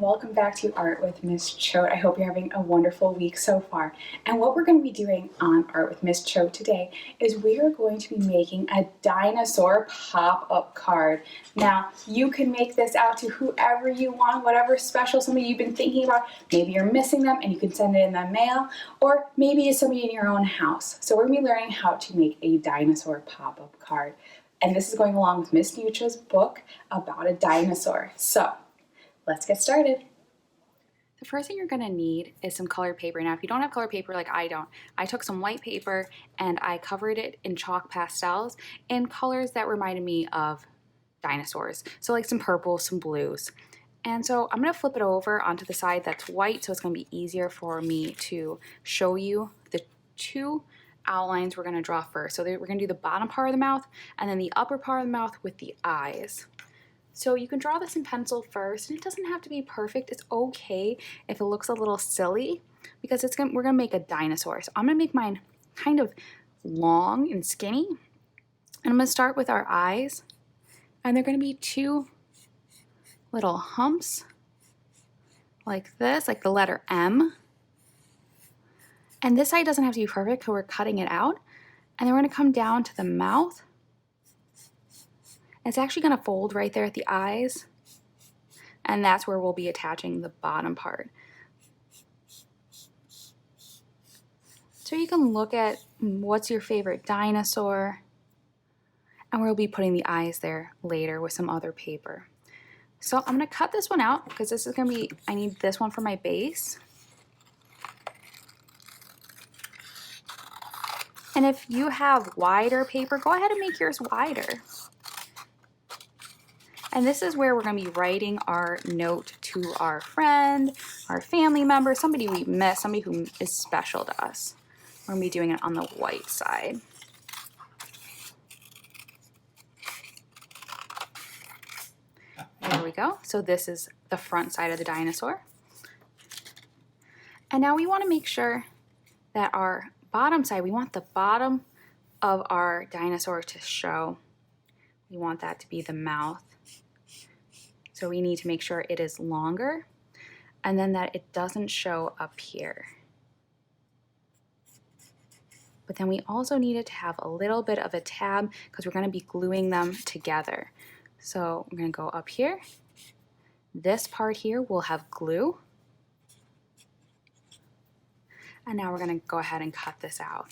welcome back to Art with Miss Choate. I hope you're having a wonderful week so far. And what we're going to be doing on Art with Miss Choate today is we are going to be making a dinosaur pop-up card. Now, you can make this out to whoever you want, whatever special somebody you've been thinking about. Maybe you're missing them and you can send it in the mail, or maybe it's somebody in your own house. So we're going to be learning how to make a dinosaur pop-up card. And this is going along with Miss Nuccia's book about a dinosaur. So let's get started. The first thing you're going to need is some colored paper. Now, if you don't have colored paper like I don't, I took some white paper and I covered it in chalk pastels in colors that reminded me of dinosaurs. So like some purples, some blues. And so I'm going to flip it over onto the side that's white, so it's going to be easier for me to show you the two outlines we're going to draw first. So we're going to do the bottom part of the mouth and then the upper part of the mouth with the eyes. So you can draw this in pencil first, and it doesn't have to be perfect. It's okay if it looks a little silly because we're going to make a dinosaur. So I'm going to make mine kind of long and skinny. And I'm going to start with our eyes, and they're going to be two little humps like this, like the letter M. And this side doesn't have to be perfect because we're cutting it out. And then we're going to come down to the mouth. It's actually going to fold right there at the eyes. And that's where we'll be attaching the bottom part. So you can look at what's your favorite dinosaur. And we'll be putting the eyes there later with some other paper. So I'm going to cut this one out because this is going to be, I need this one for my base. And if you have wider paper, go ahead and make yours wider. And this is where we're going to be writing our note to our friend, our family member, somebody we miss, somebody who is special to us. We're going to be doing it on the white side. There we go. So this is the front side of the dinosaur. And now we want to make sure that our bottom side, we want the bottom of our dinosaur to show. We want that to be the mouth. So we need to make sure it is longer and then that it doesn't show up here. But then we also need it to have a little bit of a tab because we're going to be gluing them together. So we're going to go up here. This part here will have glue. And now we're going to go ahead and cut this out.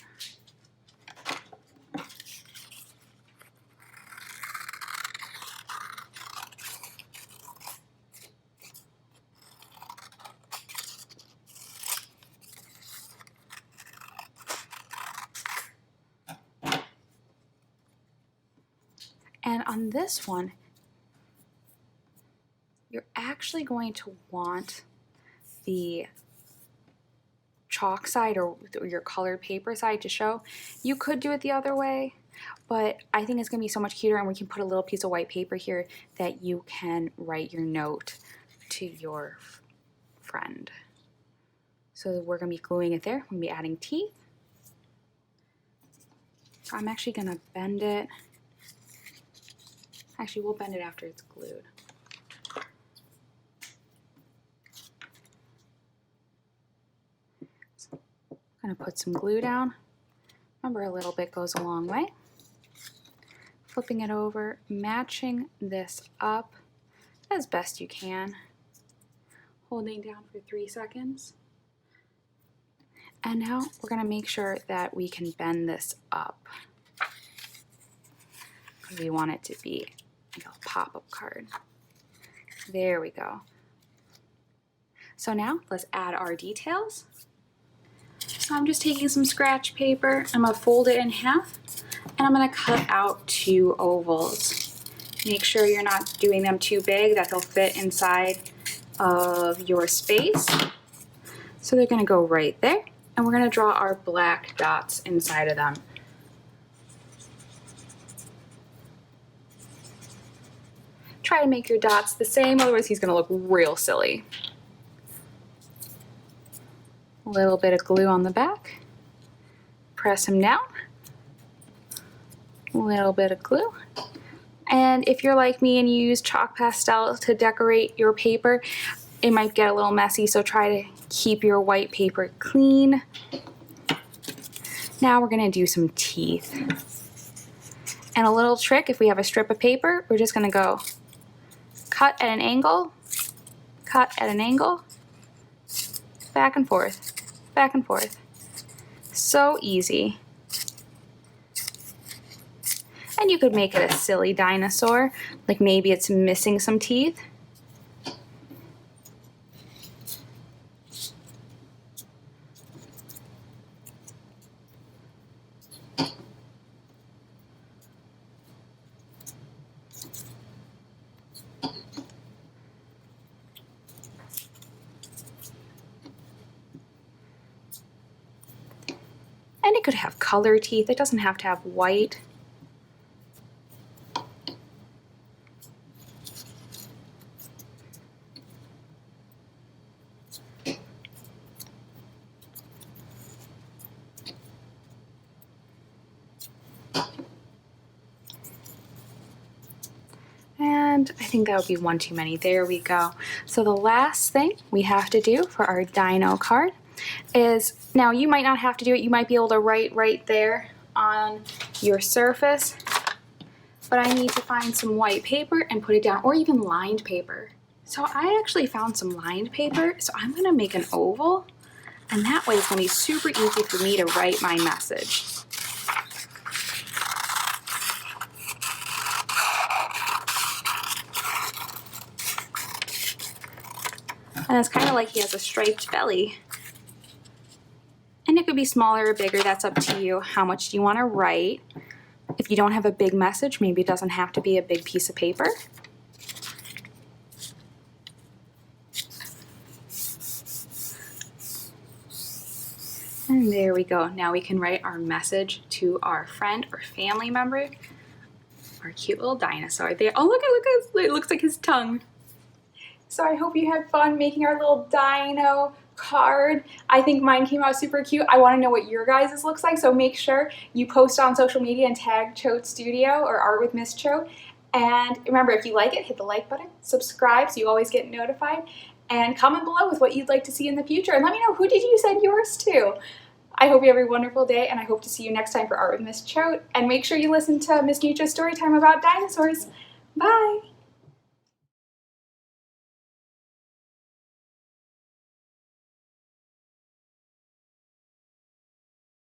And on this one, you're actually going to want the chalk side or your colored paper side to show. You could do it the other way, but I think it's going to be so much cuter, and we can put a little piece of white paper here that you can write your note to your friend. So we're going to be gluing it there. We're going to be adding teeth. I'm actually going to bend it. Actually, we'll bend it after it's glued. So I'm going to put some glue down. Remember, a little bit goes a long way. Flipping it over, matching this up as best you can. Holding down for 3 seconds. And now we're going to make sure that we can bend this up. Because we want it to be like a pop-up card. There we go. So now let's add our details. So I'm just taking some scratch paper. I'm going to fold it in half, and I'm going to cut out 2 ovals. Make sure you're not doing them too big, that they'll fit inside of your space. So they're going to go right there, and we're going to draw our black dots inside of them. Try to make your dots the same, otherwise he's going to look real silly. A little bit of glue on the back. Press him down. A little bit of glue. And if you're like me and you use chalk pastel to decorate your paper, it might get a little messy, so try to keep your white paper clean. Now we're gonna do some teeth. And a little trick, if we have a strip of paper, we're just gonna go cut at an angle, back and forth, back and forth. So easy. And you could make it a silly dinosaur, like maybe it's missing some teeth. And it could have color teeth, it doesn't have to have white. And I think that would be one too many. There we go. So the last thing we have to do for our dino card is, now you might not have to do it, you might be able to write right there on your surface, but I need to find some white paper and put it down, or even lined paper. So I actually found some lined paper, so I'm gonna make an oval, and that way it's gonna be super easy for me to write my message. And it's kind of like he has a striped belly. And it could be smaller or bigger, that's up to you. How much do you want to write? If you don't have a big message, maybe it doesn't have to be a big piece of paper. And there we go. Now we can write our message to our friend or family member. Our cute little dinosaur there. Oh, look, it looks like his tongue. So I hope you had fun making our little dino card. I think mine came out super cute. I want to know what your guys' looks like, so make sure you post on social media and tag Choate Studio or Art with Miss Choate. And remember, if you like it, hit the like button, subscribe so you always get notified, and comment below with what you'd like to see in the future. And let me know, who did you send yours to? I hope you have a wonderful day, and I hope to see you next time for Art with Miss Choate. And make sure you listen to Miss Nuccia's story time about dinosaurs. Bye!